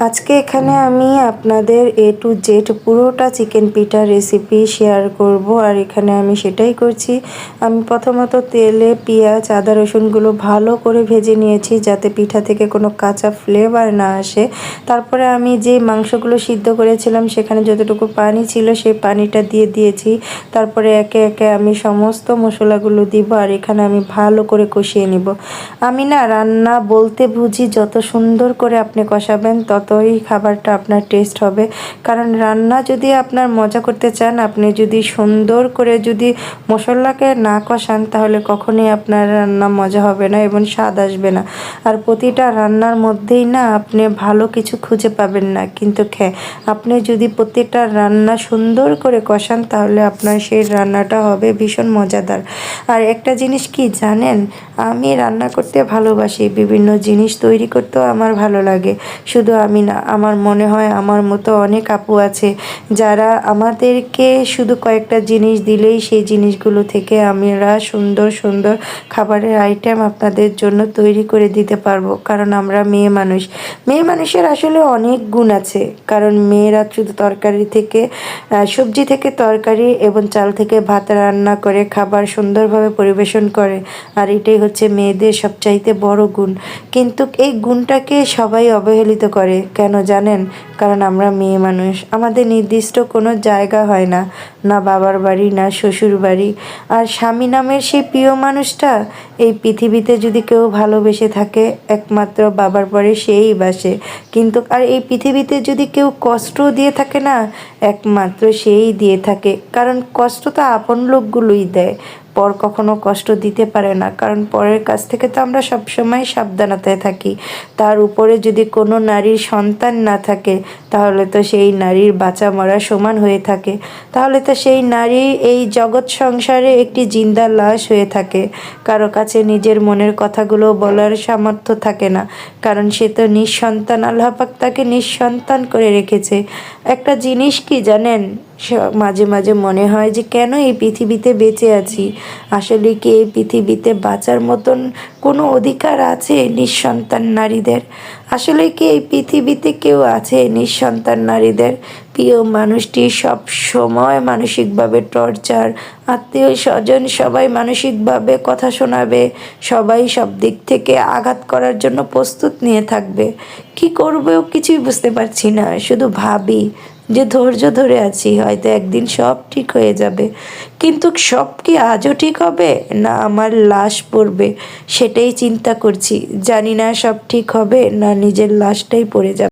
আজকে এখানে আমি আপনাদের A to Z পুরোটা চিকেন পিঠার রেসিপি শেয়ার করব। আর এখানে আমি সেটাই করছি। আমি প্রথমত তেলে পেঁয়াজ আদা রসুনগুলো ভালো করে ভেজে নিয়েছি যাতে পিঠা থেকে কোনো কাঁচা ফ্লেভার না আসে। তারপরে আমি যে মাংসগুলো সিদ্ধ করেছিলাম সেখানে যতটুকু পানি ছিল সেই পানিটা দিয়ে দিয়েছি। তারপরে একে একে আমি সমস্ত মশলাগুলো দিব আর এখানে আমি ভালো করে কষিয়ে নিব। আমি না রান্না বলতে বুঝি, যত সুন্দর করে আপনি কষাবেন ততই খাবারটা আপনার টেস্ট হবে। কারণ রান্না যদি আপনার মজা করতে চান, আপনি যদি সুন্দর করে যদি মশলাকে না কষান তাহলে কখনোই আপনার রান্না মজা হবে না এবং স্বাদ আসবে না। আর প্রতিটা রান্নার মধ্যেই না আপনি ভালো কিছু খুঁজে পাবেন না, কিন্তু আপনি যদি প্রত্যেকটা রান্না সুন্দর করে কষান তাহলে আপনার সেই রান্নাটা হবে ভীষণ মজাদার। আর একটা জিনিস কি জানেন, আমি রান্না করতে ভালোবাসি, বিভিন্ন জিনিস তৈরি করতেও আমার ভালো লাগে। শুধু আমি না, আমার মনে হয় আমার মতো অনেক আপু আছে যারা আমাদেরকে শুধু কয়েকটা জিনিস দিলেই সেই জিনিসগুলো থেকে আমরা সুন্দর সুন্দর খাবারের আইটেম আপনাদের জন্য তৈরি করে দিতে পারবো। কারণ আমরা মেয়ে মানুষের আসলে অনেক গুণ আছে। কারণ মেয়েরা শুধু তরকারি থেকে সবজি থেকে তরকারি এবং চাল থেকে ভাত রান্না করে খাবার সুন্দরভাবে পরিবেশন করে। আর এটাই হচ্ছে মেয়েদের সবচাইতে বড় গুণ। কিন্তু এই গুণটাকে সবাই অবহেলিত করে কেন জানেন? কারণ আমরা মেয়ে মানুষ, আমাদের নির্দিষ্ট কোনো জায়গা হয় না, না বাবার বাড়ি না শ্বশুর বাড়ি। আর স্বামী নামের সেই প্রিয় মানুষটা এই পৃথিবীতে যদি কেউ ভালোবেসে থাকে একমাত্র বাবার পরে সেই বাসে। কিন্তু আর এই পৃথিবীতে যদি কেউ কষ্ট দিয়ে থাকে না, একমাত্র সেই দিয়ে থাকে। কারণ কষ্ট তো আপন লোকগুলোই দেয়, পর কখনো কষ্ট দিতে পারে না। কারণ পরের কাছ থেকে তো আমরা সবসময় সাবধানতায় থাকি। তার উপরে যদি কোনো নারীর সন্তান না থাকে তাহলে তো সেই নারীর বাঁচা মরা সমান হয়ে থাকে। তাহলে তো সেই নারী এই জগৎ সংসারে একটি জিন্দা লাশ হয়ে থাকে। কারো কাছে নিজের মনের কথাগুলো বলার সামর্থ্য থাকে না, কারণ সে তো নিঃসন্তান। আল্লাহ পাক তাকে নিঃসন্তান করে রেখেছে। একটা জিনিস কি জানেন, মাঝে মাঝে মনে হয় যে কেন এই পৃথিবীতে বেঁচে আছি। আসলে কি এই পৃথিবীতে বাঁচার মতন কোনো অধিকার আছে নিঃসন্তান নারীদের? আসলে কি এই পৃথিবীতে কেউ আছে নিঃসন্তান নারীদের? প্রিয় মানুষটি সব সময় মানসিকভাবে টর্চার, আত্মীয় স্বজন সবাই মানসিকভাবে কথা শোনাবে, সবাই সব দিক থেকে আঘাত করার জন্য প্রস্তুত নিয়ে থাকবে। কি করবো কিছুই বুঝতে পারছি না, শুধু ভাবি যে ধৈর্য ধরে আছি, হয়তো একদিন সব ঠিক হয়ে যাবে। কিন্তু সব কি আজও ঠিক হবে, না আমার লাশ পড়বে সেটাই চিন্তা করছি। জানি না সব ঠিক হবে না নিজের লাশটাই পড়ে যাবে।